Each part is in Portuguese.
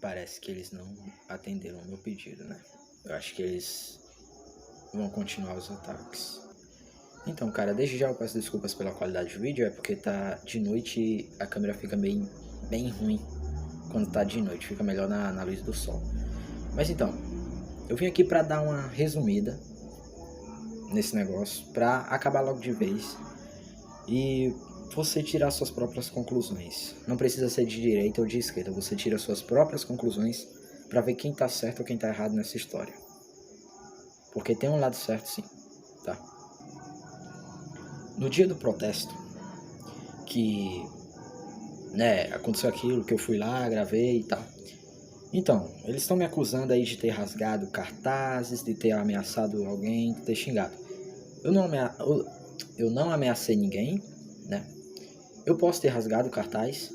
parece que eles não atenderam o meu pedido, né? Eu acho que eles vão continuar os ataques. Então, cara, desde já eu peço desculpas pela qualidade do vídeo, é porque tá de noite e a câmera fica bem ruim quando tá de noite, fica melhor na luz do sol. Mas então, eu vim aqui pra dar uma resumida nesse negócio, pra acabar logo de vez e você tirar suas próprias conclusões. Não precisa ser de direita ou de esquerda, você tira suas próprias conclusões pra ver quem tá certo ou quem tá errado nessa história. Porque tem um lado certo sim, tá? No dia do protesto, que aconteceu aquilo, que eu fui lá, gravei e tal. Então, eles estão me acusando aí de ter rasgado cartazes, de ter ameaçado alguém, de ter xingado. Eu não ameacei ninguém, né? Eu posso ter rasgado cartaz,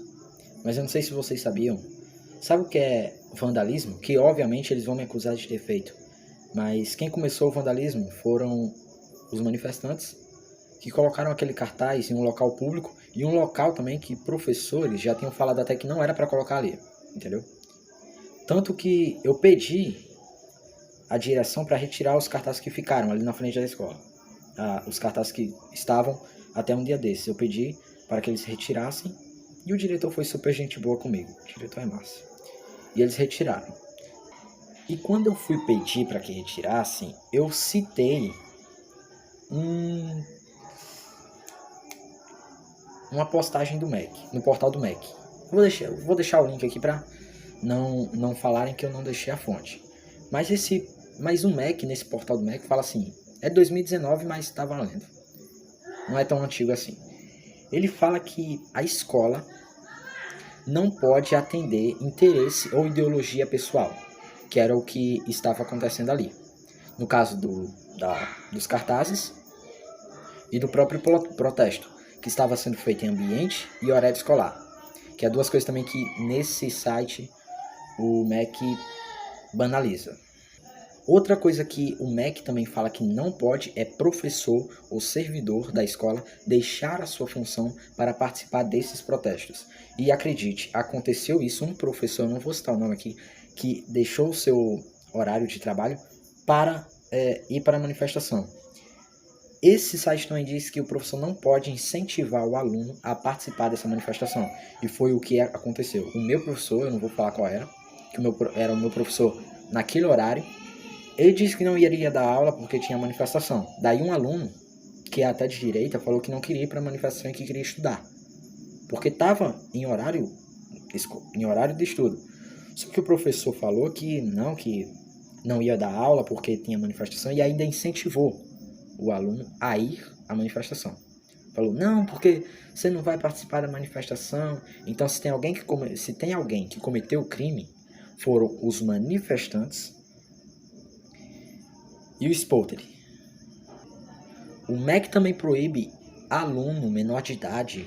mas eu não sei se vocês sabiam. Sabe o que é vandalismo? Que obviamente eles vão me acusar de ter feito. Mas quem começou o vandalismo foram os manifestantes que colocaram aquele cartaz em um local público e um local também que professores já tinham falado até que não era para colocar ali, entendeu? Tanto que eu pedi a direção para retirar os cartazes que ficaram ali na frente da escola. Os cartazes que estavam até um dia desses. Eu pedi para que eles retirassem e o diretor foi super gente boa comigo. O diretor é massa. E eles retiraram. E quando eu fui pedir para que retirassem, eu citei uma postagem do MEC, no portal do MEC. Vou deixar o link aqui para não falarem que eu não deixei a fonte. Mas o MEC, nesse portal do MEC, fala assim, é 2019, mas está valendo. Não é tão antigo assim. Ele fala que a escola não pode atender interesse ou ideologia pessoal, que era o que estava acontecendo ali. No caso dos cartazes e do próprio protesto, que estava sendo feito em ambiente e horário escolar, que é duas coisas também que nesse site o MEC banaliza. Outra coisa que o MEC também fala que não pode é professor ou servidor da escola deixar a sua função para participar desses protestos. E acredite, aconteceu isso, um professor, não vou citar o nome aqui, que deixou o seu horário de trabalho para ir para a manifestação. Esse site também diz que o professor não pode incentivar o aluno a participar dessa manifestação. E foi o que aconteceu. O meu professor, eu não vou falar qual era, que era o meu professor naquele horário, ele disse que não iria dar aula porque tinha manifestação. Daí um aluno, que é até de direita, falou que não queria ir para a manifestação e que queria estudar. Porque estava em horário de estudo. Só que o professor falou que não ia dar aula porque tinha manifestação e ainda incentivou o aluno a ir à manifestação. Falou, não, porque você não vai participar da manifestação. Então se tem alguém que cometeu o crime, foram os manifestantes e o Spotted. O MEC também proíbe aluno menor de idade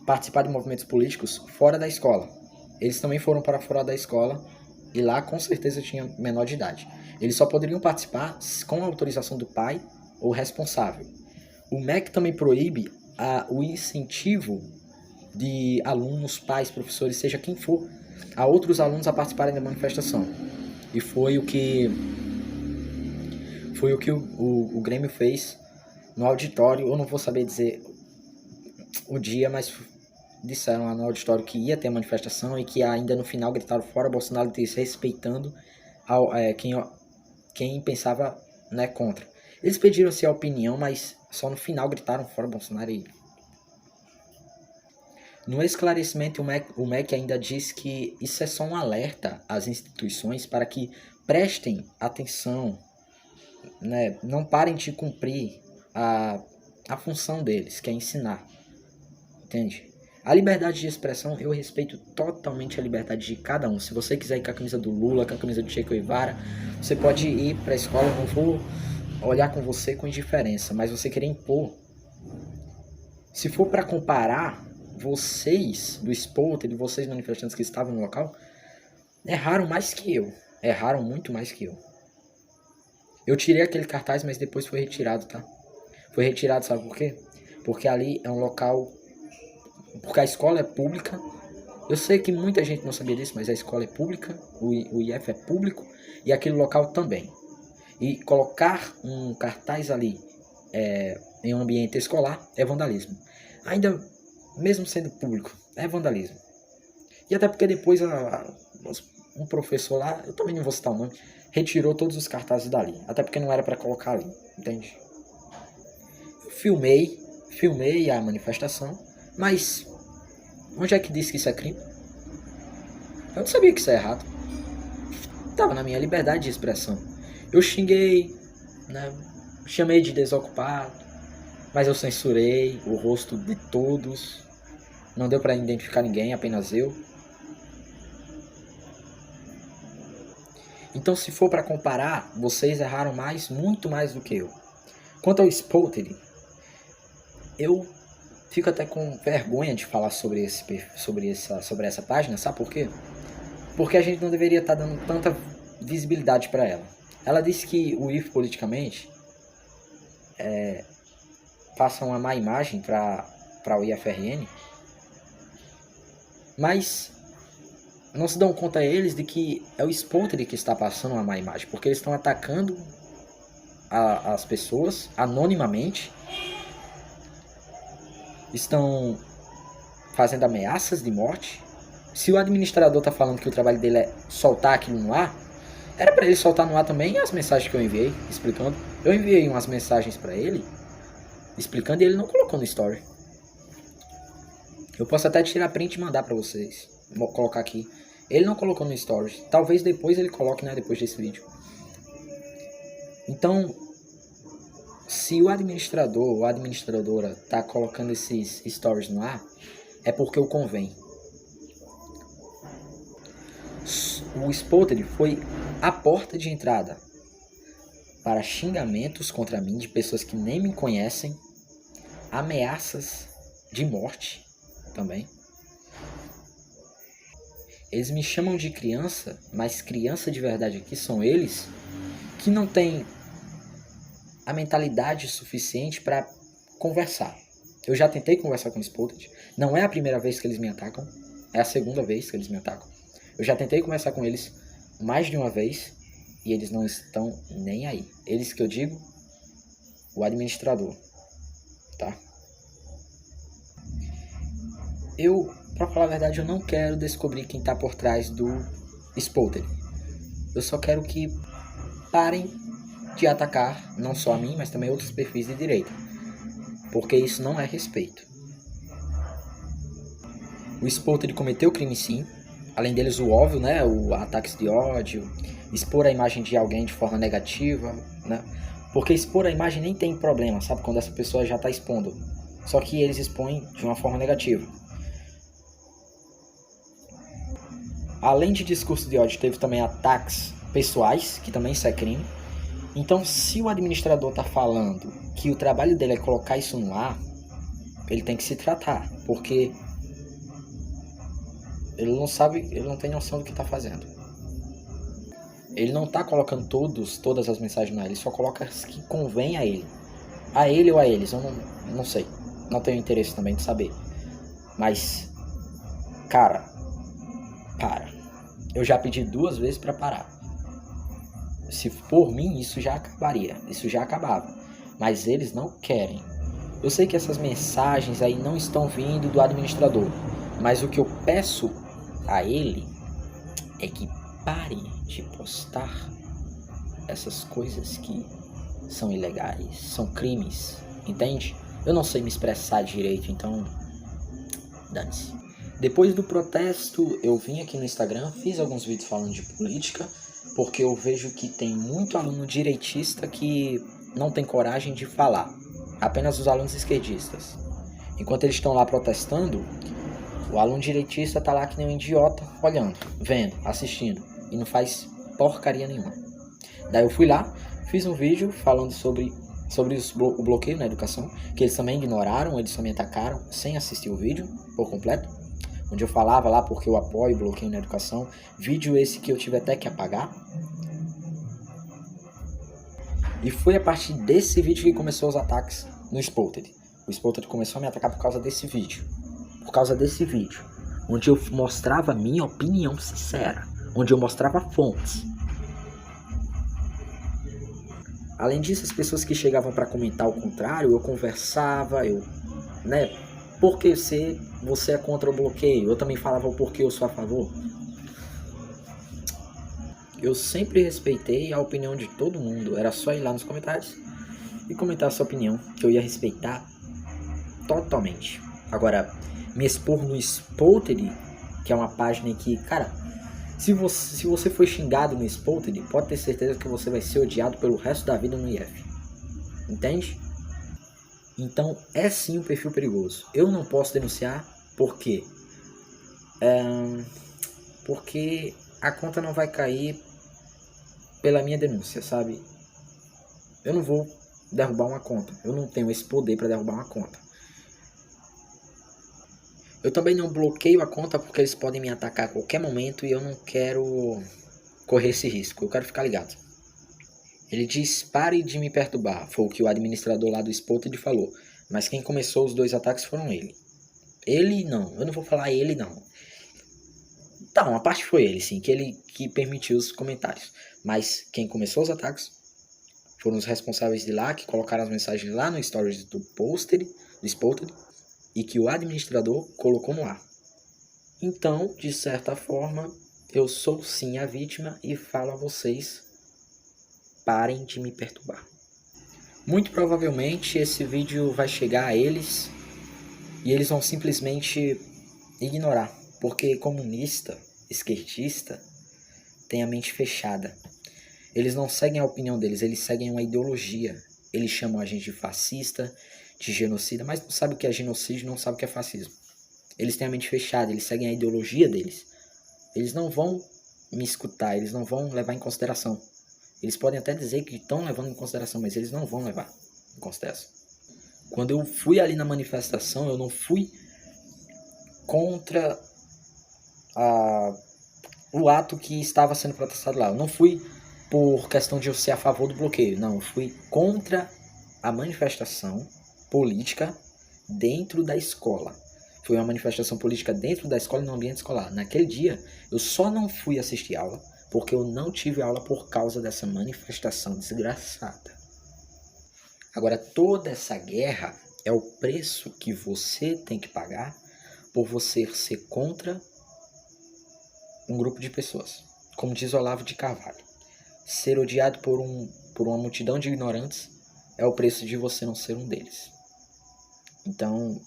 participar de movimentos políticos fora da escola. Eles também foram para fora da escola e lá com certeza tinha menor de idade. Eles só poderiam participar com a autorização do pai ou responsável. O MEC também proíbe o incentivo de alunos, pais, professores, seja quem for, a outros alunos a participarem da manifestação. E foi o que o Grêmio fez no auditório. Eu não vou saber dizer o dia, mas disseram lá no auditório que ia ter manifestação e que ainda no final gritaram fora Bolsonaro, desrespeitando quem pensava contra. Eles pediram a opinião, mas só no final gritaram fora Bolsonaro. E no esclarecimento, o MEC ainda diz que isso é só um alerta às instituições para que prestem atenção, não parem de cumprir a função deles, que é ensinar. Entende? A liberdade de expressão, eu respeito totalmente a liberdade de cada um. Se você quiser ir com a camisa do Lula, com a camisa do Che Guevara, você pode ir para a escola, eu não vou olhar com você com indiferença, mas você querer impor. Se for para comparar, vocês do Spotted, vocês manifestantes que estavam no local, erraram mais que eu. Erraram muito mais que eu. Eu tirei aquele cartaz, mas depois foi retirado, tá? Foi retirado, sabe por quê? Porque ali é um local... Porque a escola é pública Eu sei que muita gente não sabia disso, mas a escola é pública, o IF é público e aquele local também. E colocar um cartaz ali em um ambiente escolar é vandalismo. Ainda mesmo sendo público, é vandalismo. E até porque depois um professor lá, eu também não vou citar o nome, retirou todos os cartazes dali. Até porque não era para colocar ali, entende? Eu filmei a manifestação, mas onde é que diz que isso é crime? Eu não sabia que isso é errado. Tava na minha liberdade de expressão. Eu xinguei, né? Chamei de desocupado, mas eu censurei o rosto de todos. Não deu para identificar ninguém, apenas eu. Então, se for para comparar, vocês erraram mais, muito mais do que eu. Quanto ao Spotted, eu fico até com vergonha de falar sobre essa página, sabe por quê? Porque a gente não deveria estar dando tanta visibilidade para ela. Ela disse que o IF politicamente passa uma má imagem para o IFRN, mas não se dão conta eles de que é o Spotted que está passando uma má imagem, porque eles estão atacando as pessoas anonimamente, estão fazendo ameaças de morte. Se o administrador está falando que o trabalho dele é soltar aquilo no ar, era para ele soltar no ar também as mensagens que eu enviei, explicando. Eu enviei umas mensagens para ele, explicando, e ele não colocou no story. Eu posso até tirar print e mandar para vocês, vou colocar aqui. Ele não colocou no story, talvez depois ele coloque, né, depois desse vídeo. Então, se o administrador ou a administradora tá colocando esses stories no ar, é porque o convém. O Spotted foi a porta de entrada para xingamentos contra mim de pessoas que nem me conhecem, ameaças de morte também. Eles me chamam de criança, mas criança de verdade aqui são eles que não têm a mentalidade suficiente para conversar. Eu já tentei conversar com o Spotted, não é a primeira vez que eles me atacam, é a segunda vez que eles me atacam. Eu já tentei conversar com eles mais de uma vez e eles não estão nem aí. Eles que eu digo, o administrador, tá? Pra falar a verdade, eu não quero descobrir quem tá por trás do Spotted. Eu só quero que parem de atacar não só a mim, mas também outros perfis de direita, porque isso não é respeito. O Spotted cometeu crime sim, além deles o óbvio, né, o ataques de ódio, expor a imagem de alguém de forma negativa, né, porque expor a imagem nem tem problema, sabe, quando essa pessoa já está expondo, só que eles expõem de uma forma negativa. Além de discurso de ódio, teve também ataques pessoais, que também isso é crime. Então, se o administrador está falando que o trabalho dele é colocar isso no ar, ele tem que se tratar, porque ele não sabe, ele não tem noção do que está fazendo. Ele não está colocando todas as mensagens no ar, ele só coloca as que convém a ele. A ele ou a eles, eu não sei. Não tenho interesse também de saber. Mas, cara, para. Eu já pedi 2 vezes para parar. Se por mim, isso já acabaria. Isso já acabava. Mas eles não querem. Eu sei que essas mensagens aí não estão vindo do administrador. Mas o que eu peço a ele é que pare de postar essas coisas que são ilegais, são crimes. Entende? Eu não sei me expressar direito, então dane-se. Depois do protesto, eu vim aqui no Instagram, fiz alguns vídeos falando de política, porque eu vejo que tem muito aluno direitista que não tem coragem de falar, apenas os alunos esquerdistas. Enquanto eles estão lá protestando, o aluno direitista tá lá que nem um idiota, olhando, vendo, assistindo, e não faz porcaria nenhuma. Daí eu fui lá, fiz um vídeo falando sobre o bloqueio na educação, que eles também ignoraram, eles também atacaram, sem assistir o vídeo por completo. Onde eu falava lá porque eu apoio o bloqueio na educação. Vídeo esse que eu tive até que apagar. E foi a partir desse vídeo que começou os ataques no Spotted. O Spotted começou a me atacar por causa desse vídeo. Por causa desse vídeo. onde eu mostrava minha opinião sincera, onde eu mostrava fontes. Além disso, as pessoas que chegavam para comentar o contrário, eu conversava, né? Porque você é contra o bloqueio? Eu também falava o porquê eu sou a favor. Eu sempre respeitei a opinião de todo mundo. Era só ir lá nos comentários e comentar a sua opinião, que eu ia respeitar totalmente. Agora, me expor no Spotted, que é uma página que, cara, se você foi xingado no Spotted, pode ter certeza que você vai ser odiado pelo resto da vida no IF. Entende? Então, é sim um perfil perigoso. Eu não posso denunciar, por quê? Porque a conta não vai cair pela minha denúncia, sabe? Eu não vou derrubar uma conta. Eu não tenho esse poder para derrubar uma conta. Eu também não bloqueio a conta porque eles podem me atacar a qualquer momento e eu não quero correr esse risco. Eu quero ficar ligado. Ele diz, pare de me perturbar. Foi o que o administrador lá do Spotted falou. Mas quem começou os 2 ataques foram ele. Ele não. Eu não vou falar ele não. Tá, uma parte foi ele, sim. Que permitiu os comentários. Mas quem começou os ataques foram os responsáveis de lá, que colocaram as mensagens lá no stories do Spotted, e que o administrador colocou no ar. Então, de certa forma, eu sou sim a vítima e falo a vocês, parem de me perturbar. Muito provavelmente esse vídeo vai chegar a eles e eles vão simplesmente ignorar, porque comunista, esquerdista, tem a mente fechada. Eles não seguem a opinião deles, eles seguem uma ideologia. Eles chamam a gente de fascista, de genocida, mas não sabem o que é genocídio, não sabem o que é fascismo. Eles têm a mente fechada, eles seguem a ideologia deles. Eles não vão me escutar, eles não vão levar em consideração. Eles podem até dizer que estão levando em consideração, mas eles não vão levar em consideração. Quando eu fui ali na manifestação, eu não fui contra o ato que estava sendo protestado lá. Eu não fui por questão de eu ser a favor do bloqueio. Não, eu fui contra a manifestação política dentro da escola. Foi uma manifestação política dentro da escola e no ambiente escolar. Naquele dia, eu só não fui assistir aula porque eu não tive aula por causa dessa manifestação desgraçada. Agora, toda essa guerra é o preço que você tem que pagar por você ser contra um grupo de pessoas. Como diz Olavo de Carvalho, ser odiado por uma multidão de ignorantes é o preço de você não ser um deles. Então,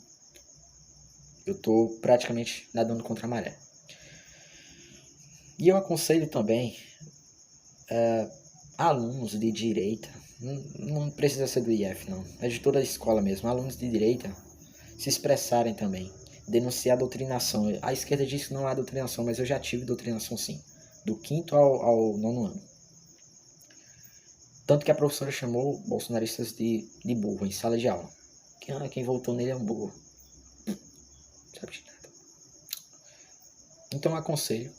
eu estou praticamente nadando contra a maré. E eu aconselho também alunos de direita, não precisa ser do IF não, é de toda a escola mesmo, alunos de direita se expressarem também, denunciar a doutrinação. A esquerda diz que não há doutrinação, mas eu já tive doutrinação sim, do 5º ao 9º ano. Tanto que a professora chamou bolsonaristas de burro em sala de aula. Quem voltou nele é um burro. Sabe de nada. Então eu aconselho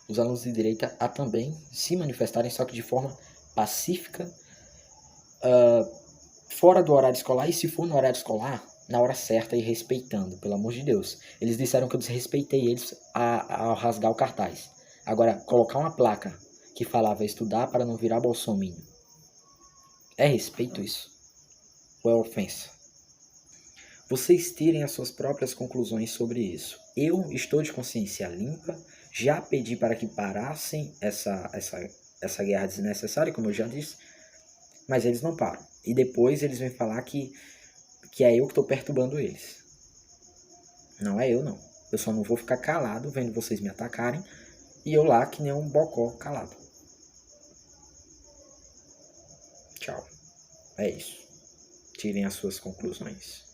os alunos de direita a também se manifestarem, só que de forma pacífica, fora do horário escolar, e se for no horário escolar, na hora certa e respeitando, pelo amor de Deus. Eles disseram que eu desrespeitei eles ao rasgar o cartaz. Agora, colocar uma placa que falava estudar para não virar bolsominion, é respeito isso? Ou é ofensa? Vocês tirem as suas próprias conclusões sobre isso. Eu estou de consciência limpa, já pedi para que parassem essa guerra desnecessária, como eu já disse, mas eles não param. E depois eles vêm falar que é eu que estou perturbando eles. Não é eu não. Eu só não vou ficar calado vendo vocês me atacarem e eu lá que nem um bocó calado. Tchau. É isso. Tirem as suas conclusões.